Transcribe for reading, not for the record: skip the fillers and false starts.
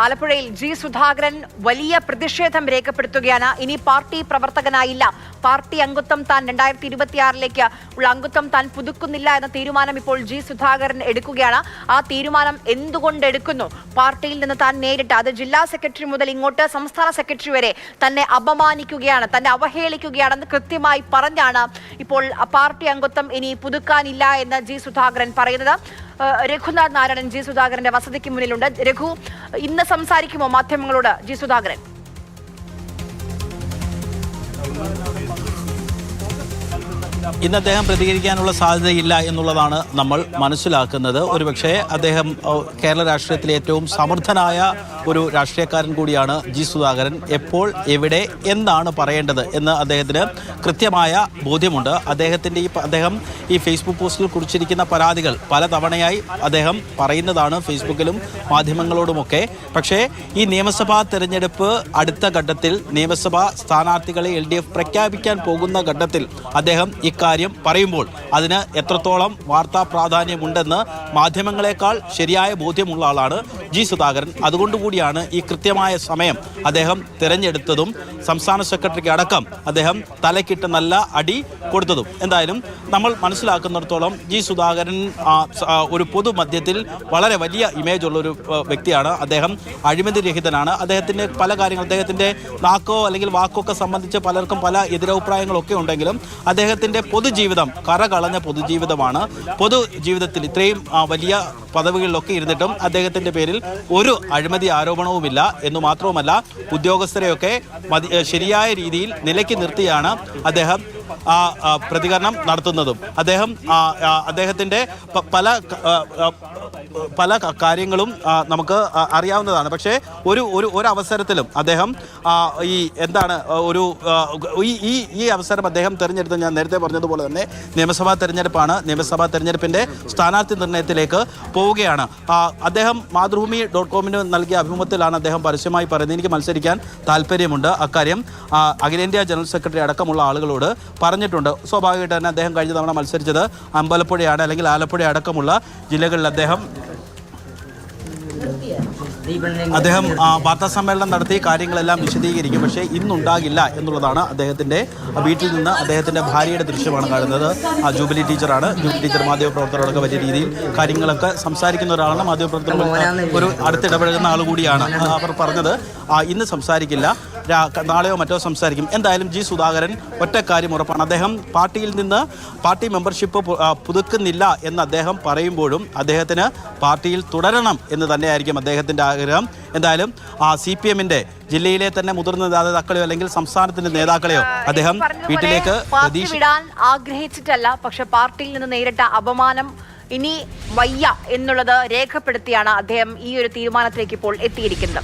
ആലപ്പുഴയിൽ ജി സുധാകരൻ വലിയ പ്രതിഷേധം രേഖപ്പെടുത്തുകയാണ്. ഇനി പാർട്ടി പ്രവർത്തകനായില്ല, പാർട്ടി അംഗത്വം താൻ 2026 ഉള്ള അംഗത്വം താൻ പുതുക്കുന്നില്ല എന്ന തീരുമാനം ഇപ്പോൾ ജി സുധാകരൻ എടുക്കുകയാണ്. ആ തീരുമാനം എന്തുകൊണ്ട് എടുക്കുന്നു? പാർട്ടിയിൽ നിന്ന് താൻ നേരിട്ട്, അത് ജില്ലാ സെക്രട്ടറി മുതൽ ഇങ്ങോട്ട് സംസ്ഥാന സെക്രട്ടറി വരെ തന്നെ അപമാനിക്കുകയാണ്, തന്നെ അവഹേളിക്കുകയാണെന്ന് കൃത്യമായി പറഞ്ഞാണ് ഇപ്പോൾ പാർട്ടി അംഗത്വം ഇനി പുതുക്കാനില്ല എന്ന് ജി സുധാകരൻ പറയുന്നത്. രഘുനാഥ് നാരായണൻ ജി സുധാകരന്റെ വസതിക്ക് മുന്നിലുണ്ട്. രഘു, ഇന്ന് സംസാരിക്കുമോ മാധ്യമങ്ങളോട് ജി സുധാകരൻ? ഇന്ന് അദ്ദേഹം പ്രതികരിക്കാനുള്ള സാധ്യതയില്ല എന്നുള്ളതാണ് നമ്മൾ മനസ്സിലാക്കുന്നത്. ഒരുപക്ഷെ അദ്ദേഹം കേരള രാഷ്ട്രീയത്തിലെ ഏറ്റവും സമർത്ഥനായ ഒരു രാഷ്ട്രീയക്കാരൻ കൂടിയാണ് ജി സുധാകരൻ. എപ്പോൾ എവിടെ എന്താണ് പറയേണ്ടത് എന്ന് അദ്ദേഹത്തിന് കൃത്യമായ ബോധ്യമുണ്ട്. അദ്ദേഹം ഈ ഫേസ്ബുക്ക് പോസ്റ്റിൽ കുറിച്ചിരിക്കുന്ന പരാതികൾ പല തവണയായി അദ്ദേഹം പറയുന്നതാണ് ഫേസ്ബുക്കിലും മാധ്യമങ്ങളോടുമൊക്കെ. പക്ഷേ ഈ നിയമസഭാ തെരഞ്ഞെടുപ്പ് അടുത്ത ഘട്ടത്തിൽ നിയമസഭാ സ്ഥാനാർത്ഥികളെ LDF പ്രഖ്യാപിക്കാൻ പോകുന്ന ഘട്ടത്തിൽ അദ്ദേഹം ഇക്കാര്യം പറയുമ്പോൾ അതിന് എത്രത്തോളം വാർത്താ പ്രാധാന്യമുണ്ടെന്ന് മാധ്യമങ്ങളെക്കാൾ ശരിയായ ബോധ്യമുള്ള ആളാണ് ജി സുധാകരൻ. അതുകൊണ്ടുകൂടിയാണ് ഈ കൃത്യമായ സമയം അദ്ദേഹം തിരഞ്ഞെടുത്തതും സംസ്ഥാന സെക്രട്ടറിക്ക് അടക്കം അദ്ദേഹം തലക്കിട്ട് നല്ല അടി കൊടുത്തതും. എന്തായാലും നമ്മൾ മനസ്സിലാക്കുന്നിടത്തോളം ജി സുധാകരൻ ഒരു പൊതുമധ്യത്തിൽ വളരെ വലിയ ഇമേജ് ഉള്ളൊരു വ്യക്തിയാണ്. അദ്ദേഹം അഴിമതി രഹിതനാണ്. അദ്ദേഹത്തിൻ്റെ പല കാര്യങ്ങൾ, അദ്ദേഹത്തിൻ്റെ നാക്കോ അല്ലെങ്കിൽ വാക്കൊക്കെ സംബന്ധിച്ച് പലർക്കും പല എതിരഭിപ്രായങ്ങളൊക്കെ ഉണ്ടെങ്കിലും അദ്ദേഹത്തിൻ്റെ പൊതുജീവിതം കറകളഞ്ഞ പൊതുജീവിതമാണ്. പൊതുജീവിതത്തിൽ ഇത്രയും വലിയ പദവികളിലൊക്കെ ഇരുന്നിട്ടും അദ്ദേഹത്തിൻ്റെ പേരിൽ ഒരു അഴിമതി ആരോപണവുമില്ല എന്ന് മാത്രവുമല്ല, ഉദ്യോഗസ്ഥരെയൊക്കെ ശരിയായ രീതിയിൽ നിലയ്ക്ക് നിർത്തിയാണ് അദ്ദേഹം പ്രതികരണം നടത്തുന്നതും. അദ്ദേഹത്തിൻ്റെ പല കാര്യങ്ങളും നമുക്ക് അറിയാവുന്നതാണ്. പക്ഷേ ഒരു അവസരത്തിലും അദ്ദേഹം ഈ അവസരം അദ്ദേഹം തിരഞ്ഞെടുത്ത്, ഞാൻ നേരത്തെ പറഞ്ഞതുപോലെ തന്നെ നിയമസഭാ തെരഞ്ഞെടുപ്പാണ്. നിയമസഭാ തെരഞ്ഞെടുപ്പിൻ്റെ സ്ഥാനാർത്ഥി നിർണയത്തിലേക്ക് പോവുകയാണ്. അദ്ദേഹം മാതൃഭൂമി.com നൽകിയ അഭിമുഖത്തിലാണ് അദ്ദേഹം പരസ്യമായി പറയുന്നത്, എനിക്ക് മത്സരിക്കാൻ താല്പര്യമുണ്ട്. അക്കാര്യം അഖിലേന്ത്യാ ജനറൽ സെക്രട്ടറി അടക്കമുള്ള ആളുകളോട് പറഞ്ഞിട്ടുണ്ട്. സ്വാഭാവികമായിട്ട് തന്നെ അദ്ദേഹം കഴിഞ്ഞ തവണ മത്സരിച്ചത് അമ്പലപ്പുഴയാണ്, അല്ലെങ്കിൽ ആലപ്പുഴ അടക്കമുള്ള ജില്ലകളിൽ അദ്ദേഹം വാർത്താ സമ്മേളനം നടത്തി കാര്യങ്ങളെല്ലാം വിശദീകരിക്കും. പക്ഷേ ഇന്നുണ്ടാകില്ല എന്നുള്ളതാണ് അദ്ദേഹത്തിൻ്റെ വീട്ടിൽ നിന്ന് അദ്ദേഹത്തിൻ്റെ ഭാര്യയുടെ ദൃശ്യമാണ് കാണുന്നത്. ജൂബിലി ടീച്ചറാണ്. ജൂബിലി ടീച്ചർ മാധ്യമപ്രവർത്തകരോടൊക്കെ വലിയ രീതിയിൽ കാര്യങ്ങളൊക്കെ സംസാരിക്കുന്ന ഒരാളാണ്. മാധ്യമപ്രവർത്തകർ ഒരു അടുത്തിടപഴകുന്ന ആൾ കൂടിയാണ്. അവർ പറഞ്ഞത് ഇന്ന് സംസാരിക്കില്ല, നാളെയോ മറ്റോ സംസാരിക്കും. എന്തായാലും ജി സുധാകരൻ ഒറ്റ കാര്യം ഉറപ്പാണ്, അദ്ദേഹം പാർട്ടിയിൽ നിന്ന് പാർട്ടി മെമ്പർഷിപ്പ് പുതുക്കുന്നില്ല എന്ന് അദ്ദേഹം പറയുമ്പോഴും അദ്ദേഹത്തിന് പാർട്ടിയിൽ തുടരണം എന്ന് തന്നെയായിരിക്കും അദ്ദേഹത്തിൻ്റെ ആഗ്രഹം. എന്തായാലും CPM-ന്റെ ജില്ലയിലെ തന്നെ മുതിർന്ന നേതാക്കളെയോ അല്ലെങ്കിൽ സംസ്ഥാനത്തിന്റെ നേതാക്കളെയോ അദ്ദേഹം വീട്ടിലേക്ക് വിടാൻ ആഗ്രഹിച്ചിട്ടല്ല, പക്ഷെ പാർട്ടിയിൽ നിന്ന് നേരിട്ട അപമാനം ഇനി വയ്യ എന്നുള്ളത് രേഖപ്പെടുത്തിയാണ് അദ്ദേഹം ഈ ഒരു തീരുമാനത്തിലേക്ക് ഇപ്പോൾ എത്തിയിരിക്കുന്നത്.